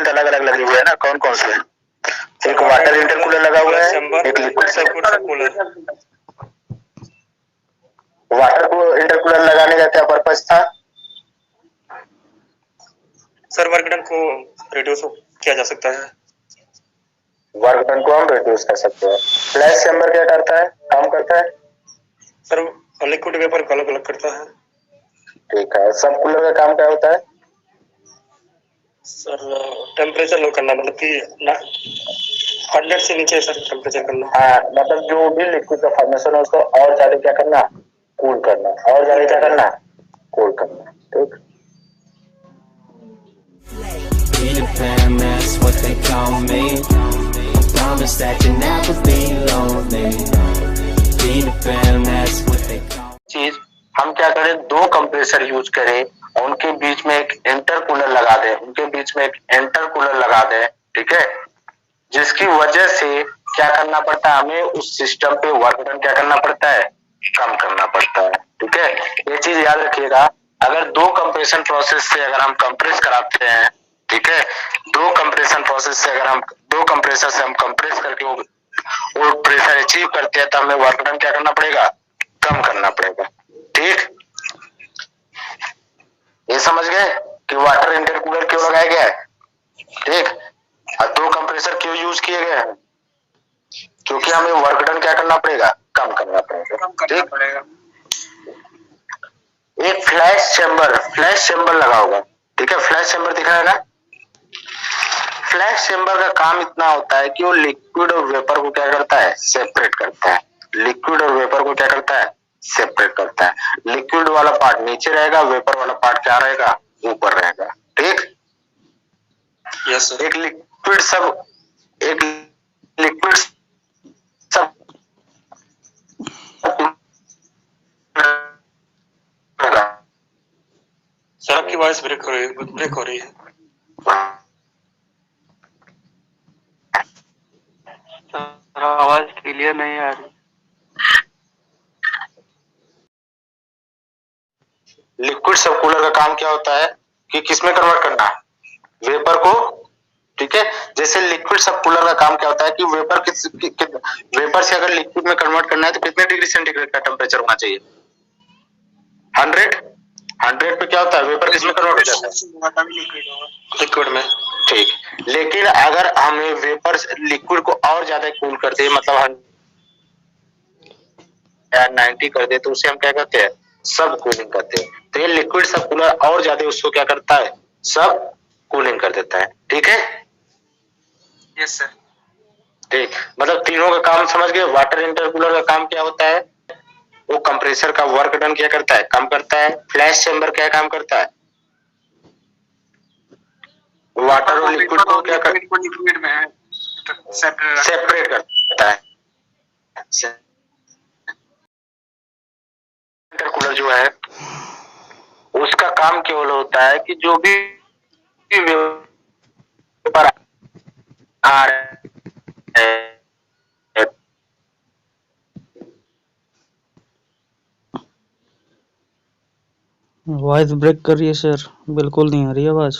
अलग अलग लगे हुए हैं ना, कौन कौन से? एक वाटर इंटरकूलर लगा हुआ है, एक लिक्विड कूलर। वाटर इंटरकूलर लगाने का क्या पर्पज था? सर वर्क डन को रिड्यूस किया जा सकता है। वर्क डन को हम रिड्यूस कर सकते हैं। फ्लैश चैम्बर क्या करता है, काम करता है? सर लिक्विड वेपर को अलग अलग करता है। ठीक है। सब कूलर का काम क्या होता है? सर टेम्परेचर लो करना, मतलब कि 100 से नीचे सर टेम्परेचर करना। हाँ, मतलब जो भी लिक्विड का फॉर्मेशन है उसको और ज्यादा क्या करना, कूल करना, और ज्यादा क्या करना, कूल करना। ठीक। That's what they call me. Promise that you'll never be lonely. Being a fan, that's what they call me. चीज हम क्या करें, दो कंप्रेसर यूज करें, उनके बीच में एक इंटरकूलर लगा दें, ठीक है, जिसकी वजह से क्या करना पड़ता है, हमें उस सिस्टम पे वर्क डन क्या करना पड़ता है, कम करना पड़ता है। ठीक है, ये चीज याद रखिएगा। अगर दो कंप्रेशन प्रोसेस से अगर हम कंप्रेस कराते हैं, ठीक है, दो कंप्रेशन प्रोसेस से अगर हम दो कंप्रेसर से हम कंप्रेस करके वो प्रेशर अचीव करते हैं, तो हमें वर्क डन क्या करना पड़ेगा, कम करना पड़ेगा। ठीक, ये समझ गए कि वाटर इंटरकूलर क्यों लगाया गया है। ठीक, और दो कंप्रेसर क्यों यूज किए गए हैं, क्योंकि हमें वर्क डन क्या करना पड़ेगा, कम करना पड़ेगा। एक फ्लैश चैम्बर लगा होगा। ठीक है, फ्लैश चैम्बर दिख रहा है ना। फ्लैश चैम्बर का काम इतना होता है कि वो लिक्विड और वेपर को क्या करता है, सेपरेट करता है। लिक्विड और वेपर को क्या करता है, सेपरेट करता है। लिक्विड वाला पार्ट नीचे रहेगा, वेपर वाला पार्ट क्या रहेगा, ऊपर रहेगा। ठीक, यस सर। एक लिक्विड सब सर आपकी वॉइस ब्रेक हो रही है। आवाज क्लियर नहीं आ रही। लिक्विड सब कूलर का काम क्या होता है कि किसमें कन्वर्ट करना, वेपर को। ठीक है, जैसे लिक्विड सब कूलर का काम क्या होता है कि वेपर से अगर लिक्विड में कन्वर्ट करना है तो कितने डिग्री सेंटीग्रेड का टेम्परेचर होना चाहिए, 100 पे क्या होता है, वेपर किसमें कन्वर्ट हो जाता है, लिक्विड में। ठीक, लेकिन अगर हमें वेपर लिक्विड को और ज्यादा कूल कर दे, मतलब 90 कर दे, तो उसे हम क्या कहते हैं, सब कूलिंग करते हैं। तो ये लिक्विड सब कूलर और ज्यादा उसको क्या करता है, सब कूलिंग कर देता है। ठीक है, यस सर। ठीक, मतलब तीनों का काम समझ गए। वाटर इंटरकूलर का काम क्या होता है, वो कंप्रेसर का वर्क डन क्या करता है, कम करता है। फ्लैश चैम्बर क्या काम करता है, वाटर और लिक्विड को क्या करता है, लिक्विड में सेपरेट करता है। इंटरकूलर जो है उसका काम केवल होता है कि जो भी वेपर आ रहे हैं, वॉइस ब्रेक कर रही है सर, बिल्कुल नहीं आ रही आवाज।